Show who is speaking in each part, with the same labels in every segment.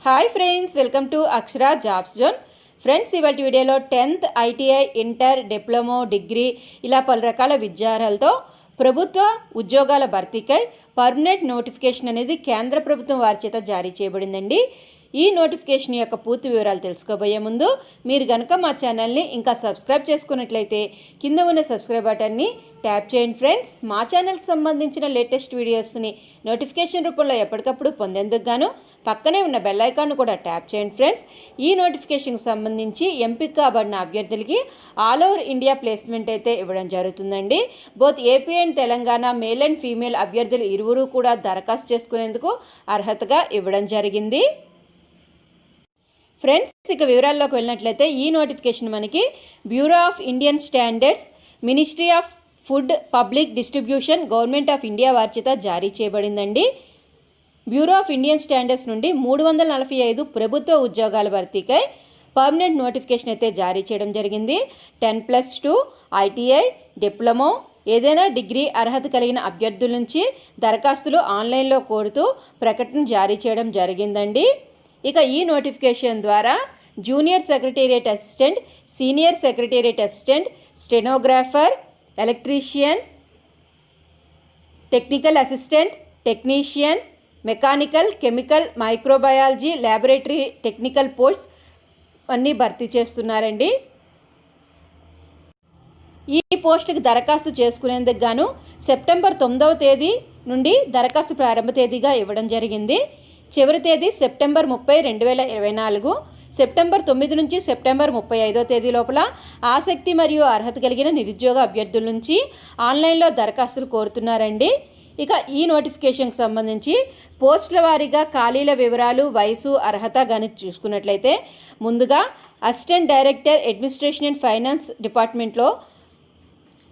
Speaker 1: Hi friends, welcome to Akshara jobs zone. Friends, ఇవాళ వీడియోలో 10th ITI, inter, diploma, degree ఇలా పలు రకాల విద్యార్హులతో ప్రభుత్వ ఉద్యోగాల భర్తీకై పర్మనెంట్ నోటిఫికేషన్ అనేది కేంద్ర ప్రభుత్వం వారి చేత జారీ చేయబడిందండి. ఈ నోటిఫికేషన్ యొక్క పూర్తి వివరాలు తెలుసుకోబోయే ముందు మీరు కనుక మా ఛానల్ని ఇంకా సబ్స్క్రైబ్ చేసుకున్నట్లయితే కింద ఉన్న సబ్స్క్రైబ్ బటన్ని ట్యాప్ చేయండి. ఫ్రెండ్స్, మా ఛానల్కి సంబంధించిన లేటెస్ట్ వీడియోస్ని నోటిఫికేషన్ రూపంలో ఎప్పటికప్పుడు పొందేందుకు గాను పక్కనే ఉన్న బెల్ ఐకాన్ను కూడా ట్యాప్ చేయండి. ఫ్రెండ్స్, ఈ నోటిఫికేషన్కి సంబంధించి ఎంపిక కాబడిన అభ్యర్థులకి ఆల్ ఓవర్ ఇండియా ప్లేస్మెంట్ అయితే ఇవ్వడం జరుగుతుందండి. Both AP and Telangana male and female అభ్యర్థులు ఇరువురు కూడా దరఖాస్తు చేసుకునేందుకు అర్హతగా ఇవ్వడం జరిగింది. ఫ్రెండ్స్, ఇక వివరాల్లోకి వెళ్ళినట్లయితే ఈ నోటిఫికేషన్ మనకి bureau of Indian standards, ministry of food public distribution, government of India వారి చేత జారీ చేయబడిందండి. బ్యూరో ఆఫ్ ఇండియన్ స్టాండర్డ్స్ నుండి 345 ప్రభుత్వ ఉద్యోగాల భర్తీకై పర్మనెంట్ నోటిఫికేషన్ అయితే జారీ చేయడం జరిగింది. 10+2 ఐటీఐ, డిప్లొమా, ఏదైనా డిగ్రీ అర్హత కలిగిన అభ్యర్థుల నుంచి దరఖాస్తులు ఆన్లైన్లో కోరుతూ ప్రకటన జారీ చేయడం జరిగిందండి. ఇక ఈ నోటిఫికేషన్ ద్వారా junior secretariat assistant, senior secretariat assistant, stenographer, electrician, technical assistant, technician, mechanical, chemical, microbiology, laboratory technical posts అన్నీ భర్తీ చేస్తున్నారండి. ఈ పోస్టుకి దరఖాస్తు చేసుకునేందుకు గాను సెప్టెంబర్ 9వ తేదీ నుండి దరఖాస్తు ప్రారంభ తేదీగా ఇవ్వడం జరిగింది. చివరి తేదీ సెప్టెంబర్ 30, 2024. సెప్టెంబర్ 9 నుంచి సెప్టెంబర్ 35వ తేదీ లోపల ఆసక్తి మరియు అర్హత కలిగిన నిరుద్యోగ అభ్యర్థుల నుంచి ఆన్లైన్లో దరఖాస్తులు కోరుతున్నారండి. ఇక ఈ నోటిఫికేషన్కి సంబంధించి పోస్టుల వారీగా ఖాళీల వివరాలు, వయసు, అర్హత కానీ చూసుకున్నట్లయితే ముందుగా assistant director administration and finance డిపార్ట్మెంట్లో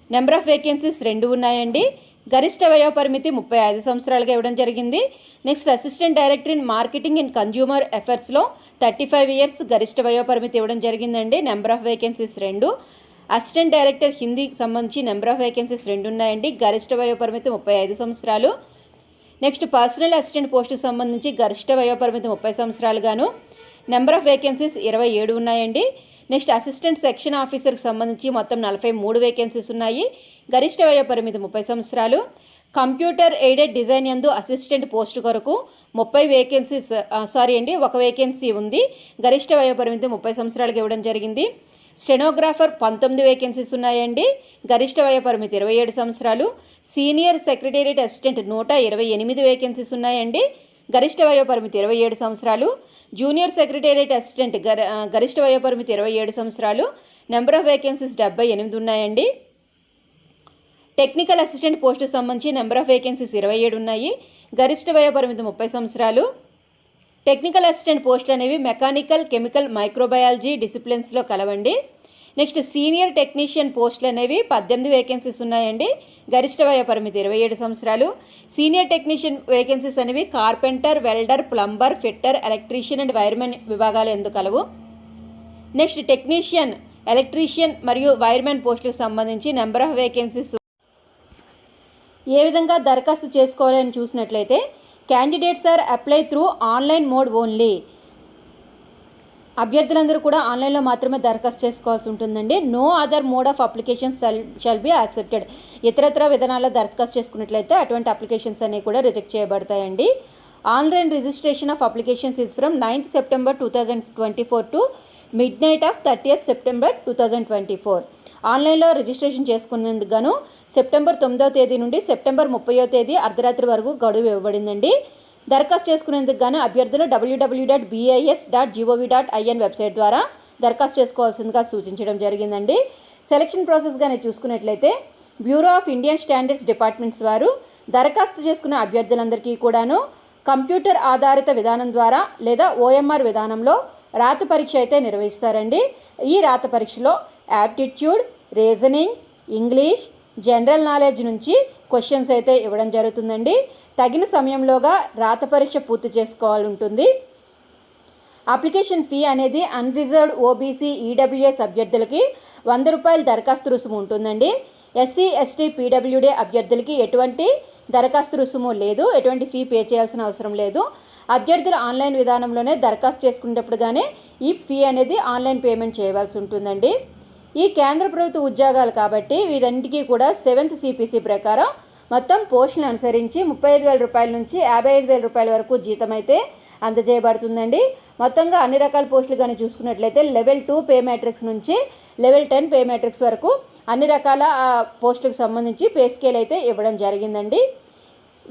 Speaker 1: నెంబర్ ఆఫ్ వేకెన్సీస్ 2 ఉన్నాయండి. గరిష్ట వయోపరిమితి 35 సంవత్సరాలుగా ఇవ్వడం జరిగింది. Next assistant director in marketing and consumer అఫైర్స్లో 35 ఇయర్స్ గరిష్ట వయోపరిమితి ఇవ్వడం జరిగిందండి. Number of vacancies 2. Assistant director హిందీకి సంబంధించి నెంబర్ ఆఫ్ వేకెన్సీస్ 2 ఉన్నాయండి. గరిష్ట వయోపరిమితి 35 సంవత్సరాలు. నెక్స్ట్ పర్సనల్ అసిస్టెంట్ పోస్టుకు సంబంధించి గరిష్ట వయోపరిమితి 30 సంవత్సరాలుగాను నెంబర్ ఆఫ్ వేకెన్సీస్ 27 ఉన్నాయండి. నెక్స్ట్ అసిస్టెంట్ సెక్షన్ ఆఫీసర్కి సంబంధించి మొత్తం 43 వేకెన్సీస్ ఉన్నాయి. గరిష్ట వయోపరిమితి 30 సంవత్సరాలు. కంప్యూటర్ ఎయిడెడ్ డిజైన్ యందు అసిస్టెంట్ పోస్టు కొరకు 30 వేకెన్సీస్ ఒక వేకెన్సీ ఉంది. గరిష్ట వయోపరిమితి 30 సంవత్సరాలకు ఇవ్వడం జరిగింది. స్టెనోగ్రాఫర్ 19 వేకెన్సీస్ ఉన్నాయండి. గరిష్ట వయోపరిమితి 27 సంవత్సరాలు. సీనియర్ సెక్రటేరియట్ అసిస్టెంట్ 128 వేకెన్సీస్ ఉన్నాయండి. గరిష్ట వయోపరిమితి 27 సంవత్సరాలు. జూనియర్ సెక్రటేరియట్ అసిస్టెంట్ గరిష్ట వయోపరిమితి 27 సంవత్సరాలు. నెంబర్ ఆఫ్ వేకెన్సీస్ 78 ఉన్నాయండి. టెక్నికల్ అసిస్టెంట్ పోస్టుకు సంబంధించి నెంబర్ ఆఫ్ వేకెన్సీస్ 27 ఉన్నాయి. గరిష్ట వయోపరిమితి 30 సంవత్సరాలు. టెక్నికల్ అసిస్టెంట్ పోస్టులు అనేవి మెకానికల్, కెమికల్, మైక్రోబయాలజీ డిసిప్లిన్స్లో కలవండి. నెక్స్ట్ సీనియర్ టెక్నీషియన్ పోస్టులు అనేవి 18 వేకెన్సీస్ ఉన్నాయండి. గరిష్ట వయోపరిమితి 27 సంవత్సరాలు. సీనియర్ టెక్నీషియన్ వేకెన్సీస్ అనేవి carpenter, welder, plumber, fitter, electrician and wiremen విభాగాలు ఎందుకు కలవు. నెక్స్ట్ టెక్నీషియన్, ఎలక్ట్రీషియన్ మరియు వైర్మెన్ పోస్టులకు సంబంధించి నెంబర్ ఆఫ్ వేకెన్సీస్ ఏ విధంగా దరఖాస్తు చేసుకోవాలని చూసినట్లయితే candidates are apply through online mode only. అభ్యర్థులందరూ కూడా ఆన్లైన్లో మాత్రమే దరఖాస్తు చేసుకోవాల్సి ఉంటుందండి. No other mode of applications shall be accepted. ఇతరత్ర విధానాల్లో దరఖాస్తు చేసుకున్నట్లయితే అటువంటి అప్లికేషన్స్ అనేవి కూడా రిజెక్ట్ చేయబడతాయండి. Online registration of applications is from 9th September 2024 to midnight of 30th September 2024. ఆన్లైన్లో రిజిస్ట్రేషన్ చేసుకునేందుకు గాను సెప్టెంబర్ 9వ తేదీ నుండి సెప్టెంబర్ 30వ తేదీ అర్ధరాత్రి వరకు గడువు ఇవ్వబడిందండి. దరఖాస్తు చేసుకునేందుకు గాను అభ్యర్థులు www.bis.gov.in వెబ్సైట్ ద్వారా దరఖాస్తు చేసుకోవాల్సిందిగా సూచించడం జరిగిందండి. సెలక్షన్ ప్రాసెస్ కానీ చూసుకున్నట్లయితే bureau of Indian standards departments వారు దరఖాస్తు చేసుకున్న అభ్యర్థులందరికీ కూడాను కంప్యూటర్ ఆధారిత విధానం ద్వారా లేదా OMR విధానంలో రాత పరీక్ష అయితే నిర్వహిస్తారండి. ఈ రాత పరీక్షలో aptitude, reasoning, English, general knowledge నుంచి క్వశ్చన్స్ అయితే ఇవ్వడం జరుగుతుందండి. తగిన సమయంలోగా రాత పరీక్ష పూర్తి చేసుకోవాలి ఉంటుంది. అప్లికేషన్ ఫీ అనేది అన్రిజర్వ్డ్ ఓబీసీ, ఈడబ్ల్యూఎస్ అభ్యర్థులకి 100 రూపాయల దరఖాస్తు రుసుము ఉంటుందండి. ఎస్సీ, ఎస్టీ, పీడబ్ల్యూడీ అభ్యర్థులకి ఎటువంటి దరఖాస్తు రుసుము లేదు, ఎటువంటి ఫీ పే చేయాల్సిన అవసరం లేదు. అభ్యర్థులు ఆన్లైన్ విధానంలోనే దరఖాస్తు చేసుకునేటప్పుడుగానే ఈ ఫీ అనేది ఆన్లైన్ పేమెంట్ చేయవలసి ఉంటుందండి. ఈ కేంద్ర ప్రభుత్వ ఉద్యోగాలు కాబట్టి వీటన్నిటికీ కూడా 7th CPC ప్రకారం మొత్తం పోస్టులను అనుసరించి 35,000 రూపాయల నుంచి 55,000 రూపాయల వరకు జీతం అయితే అందజేయబడుతుందండి. మొత్తంగా అన్ని రకాల పోస్టులు కానీ చూసుకున్నట్లయితే లెవెల్ 2 పే మ్యాట్రిక్స్ నుంచి లెవెల్ 10 పే మ్యాట్రిక్స్ వరకు అన్ని రకాల పోస్టులకు సంబంధించి పే స్కేల్ అయితే ఇవ్వడం జరిగిందండి.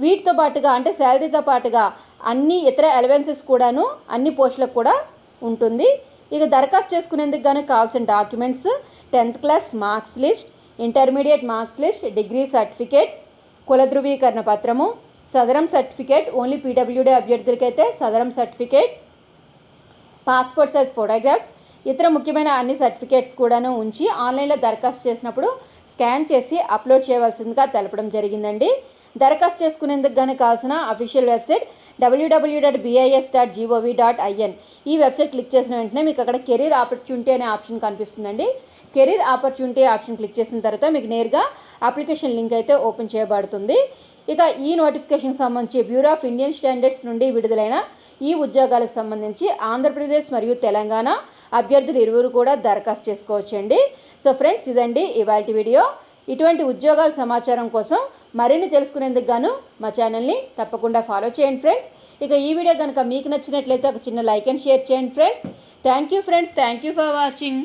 Speaker 1: వీటితో పాటుగా అంటే శాలరీతో పాటుగా అన్ని ఇతర అలవెన్సెస్ కూడాను అన్ని పోస్టులకు కూడా ఉంటుంది. ఇక దరఖాస్తు చేసుకునేందుకు కానీ కావాల్సిన documents 10th class marks list, intermediate marks list, degree certificate, కుల ధృవీకరణ పత్రము, సదరం సర్టిఫికేట్, ఓన్లీ PWD అభ్యర్థులకైతే సదరం సర్టిఫికేట్, పాస్పోర్ట్ సైజ్ ఫోటోగ్రాఫ్స్, ఇతర ముఖ్యమైన అన్ని సర్టిఫికేట్స్ కూడాను ఉంచి ఆన్లైన్లో దరఖాస్తు చేసినప్పుడు స్కాన్ చేసి అప్లోడ్ చేయవలసిందిగా తెలపడం జరిగిందండి. దరఖాస్తు చేసుకునేందుకు కానీ కావాల్సిన అఫీషియల్ వెబ్సైట్ www.bis.gov.in. ఈ వెబ్సైట్ క్లిక్ చేసిన వెంటనే మీకు అక్కడ కెరీర్ ఆపర్చునిటీ అనే ఆప్షన్ కనిపిస్తుందండి. కెరీర్ ఆపర్చునిటీ ఆప్షన్ క్లిక్ చేసిన తర్వాత మీకు నేరుగా అప్లికేషన్ లింక్ అయితే ఓపెన్ చేయబడుతుంది. ఇక ఈ నోటిఫికేషన్ సంబంధించి బ్యూరో ఆఫ్ ఇండియన్ స్టాండర్డ్స్ నుండి విడుదలైన ఈ ఉద్యోగాలకు సంబంధించి ఆంధ్రప్రదేశ్ మరియు తెలంగాణ అభ్యర్థులు ఇరువురు కూడా దరఖాస్తు చేసుకోవచ్చండి. సో ఫ్రెండ్స్, ఇదండి ఇవాల్టి వీడియో. ఇటువంటి ఉద్యోగాల సమాచారం కోసం మరిన్ని తెలుసుకునేందుకు గాను మా ఛానల్ని తప్పకుండా ఫాలో చేయండి ఫ్రెండ్స్. ఇక ఈ వీడియో కనుక మీకు నచ్చినట్లయితే ఒక చిన్న లైక్ అండ్ షేర్ చేయండి friends. Thank you friends, thank you for watching.